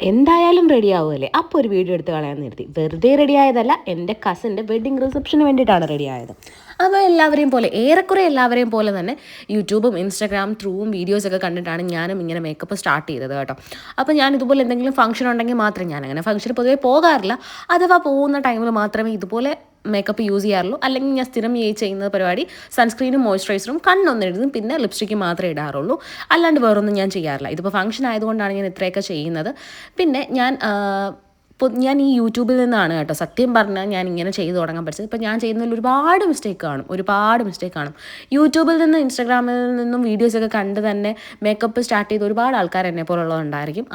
എന്തായാലും റെഡി ആവുമല്ലേ, അപ്പോൾ ഒരു വീഡിയോ എടുത്ത് കളയാൻ നിർത്തി. വെറുതെ റെഡി ആയതല്ല, എൻ്റെ കസിൻ്റെ വെഡ്ഡിങ് റിസപ്ഷന് വേണ്ടിയിട്ടാണ് റെഡി ആയത്. അപ്പോൾ എല്ലാവരെയും പോലെ, ഏറെക്കുറെ എല്ലാവരെയും പോലെ തന്നെ യൂട്യൂബും ഇൻസ്റ്റാഗ്രാം ത്രൂവും വീഡിയോസൊക്കെ കണ്ടിട്ടാണ് ഞാനും ഇങ്ങനെ മേക്കപ്പ് സ്റ്റാർട്ട് ചെയ്തത് കേട്ടോ. അപ്പോൾ ഞാൻ ഇതുപോലെ എന്തെങ്കിലും ഫംഗ്ഷൻ ഉണ്ടെങ്കിൽ മാത്രമേ, ഞാനങ്ങനെ ഫംഗ്ഷന് പൊതുവേ പോകാറില്ല, അഥവാ പോകുന്ന ടൈമിൽ മാത്രമേ ഇതുപോലെ മേക്കപ്പ് യൂസ് ചെയ്യാറുള്ളൂ. അല്ലെങ്കിൽ ഞാൻ സ്ഥിരം ചെയ്യുന്ന പരിപാടി സൺസ്ക്രീനും മോയ്സ്ചറൈസറും കണ്ണൊന്നെഴുതും, പിന്നെ ലിപ്സ്റ്റിക്ക് മാത്രമേ ഇടാറുള്ളൂ. അല്ലാണ്ട് വേറൊന്നും ഞാൻ ചെയ്യാറില്ല. ഇതിപ്പോൾ ഫംഗ്ഷൻ ആയതുകൊണ്ടാണ് ഞാൻ ഇത്രയൊക്കെ ചെയ്യുന്നത്. പിന്നെ ഞാൻ ഈ യൂട്യൂബിൽ നിന്നാണ് കേട്ടോ സത്യം പറഞ്ഞാൽ ഞാൻ ഇങ്ങനെ ചെയ്തു തുടങ്ങാൻ പഠിച്ചത്. ഇപ്പോൾ ഞാൻ ചെയ്യുന്നതിൽ ഒരുപാട് മിസ്റ്റേക്ക് കാണും. യൂട്യൂബിൽ നിന്ന് ഇൻസ്റ്റാഗ്രാമിൽ നിന്നും വീഡിയോസൊക്കെ കണ്ട് തന്നെ മേക്കപ്പ് സ്റ്റാർട്ട് ചെയ്ത് ഒരുപാട് ആൾക്കാർ എന്നെ പോലുള്ളതുണ്ടായിരിക്കും.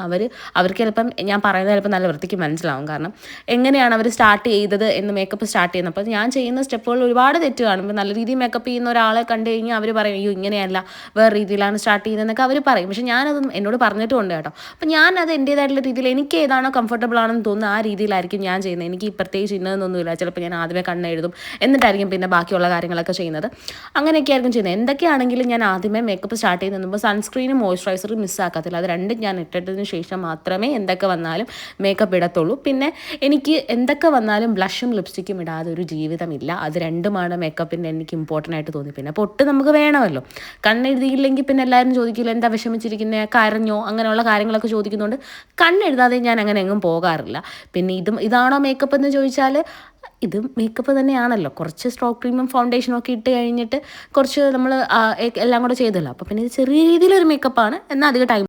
അവർക്ക് ചിലപ്പം ഞാൻ പറയുന്നത് ചിലപ്പോൾ നല്ല വൃത്തിക്ക് മനസ്സിലാവും, കാരണം എങ്ങനെയാണ് അവർ സ്റ്റാർട്ട് ചെയ്തത് എന്ന് മേക്കപ്പ് സ്റ്റാർട്ട് ചെയ്യുന്നത്. അപ്പോൾ ഞാൻ ചെയ്യുന്ന സ്റ്റെപ്പുകളിൽ ഒരുപാട് തെറ്റ് കാണും. ഇപ്പോൾ നല്ല രീതിയിൽ മേക്കപ്പ് ചെയ്യുന്ന ഒരാളെ കണ്ടു കഴിഞ്ഞാൽ അവർ പറയും, അയ്യോ ഇങ്ങനെയല്ല, വേറെ രീതിയിലാണ് സ്റ്റാർട്ട് ചെയ്യുന്നതെന്നൊക്കെ അവർ പറയും. പക്ഷേ ഞാനത് എന്നോട് പറഞ്ഞിട്ടുമുണ്ട് കേട്ടോ. അപ്പോൾ ഞാനത് എൻ്റേതായിട്ടുള്ള രീതിയിൽ എനിക്ക് ഏതാണോ കംഫർട്ടബിൾ ആണെന്ന് തോന്നുന്നു ആ രീതിയിലായിരിക്കും ഞാൻ ചെയ്യുന്നത്. എനിക്ക് പ്രത്യേകിച്ച് ഇന്നതൊന്നുമില്ല. ചിലപ്പോൾ ഞാൻ ആദ്യമേ കണ്ണെഴുതും, എന്നിട്ടായിരിക്കും പിന്നെ ബാക്കിയുള്ള കാര്യങ്ങളൊക്കെ ചെയ്യുന്നത്. അങ്ങനെയൊക്കെ ആയിരിക്കും ചെയ്യുന്നത്. എന്തൊക്കെയാണെങ്കിലും ഞാൻ ആദ്യമേ മേക്കപ്പ് സ്റ്റാർട്ട് ചെയ്യുന്നതിന് മുമ്പ് സൺസ്ക്രീനും മോയ്സ്ചറൈസറും മിസ്സാക്കത്തില്ല. അത് രണ്ടും ഞാൻ ഇട്ടിട്ടതിന് ശേഷം മാത്രമേ എന്തൊക്കെ വന്നാലും മേക്കപ്പ് ഇടത്തുള്ളൂ. പിന്നെ എനിക്ക് എന്തൊക്കെ വന്നാലും ബ്ലഷും ലിപ്സ്റ്റിക്കും ഇടാതെ ഒരു ജീവിതമില്ല. അത് രണ്ടുമാണ് മേക്കപ്പിൻ്റെ എനിക്ക് ഇമ്പോർട്ടൻ്റ് ആയിട്ട് തോന്നി. പിന്നെ പൊട്ട് നമുക്ക് വേണമല്ലോ. കണ്ണെഴുതിയില്ലെങ്കിൽ പിന്നെ എല്ലാവരും ചോദിക്കില്ല എന്താ വിഷമിച്ചിരിക്കുന്നത്, കരഞ്ഞോ, അങ്ങനെയുള്ള കാര്യങ്ങളൊക്കെ ചോദിക്കുന്നതുകൊണ്ട് കണ്ണെഴുതാതെ ഞാൻ അങ്ങനെ എങ്ങും പോകാറില്ല. പിന്നെ ഇതാണോ മേക്കപ്പ് എന്ന് ചോദിച്ചാൽ ഇത് മേക്കപ്പ് തന്നെയാണല്ലോ. കുറച്ച് സ്ട്രോക്ക് ക്രീമും ഫൗണ്ടേഷനും ഒക്കെ ഇട്ട് കഴിഞ്ഞിട്ട് കുറച്ച് നമ്മൾ എല്ലാം കൂടെ ചെയ്തല്ലോ. അപ്പോൾ പിന്നെ ഇത് ചെറിയ രീതിയിലൊരു മേക്കപ്പാണ്, എന്നാൽ അധികം ടൈം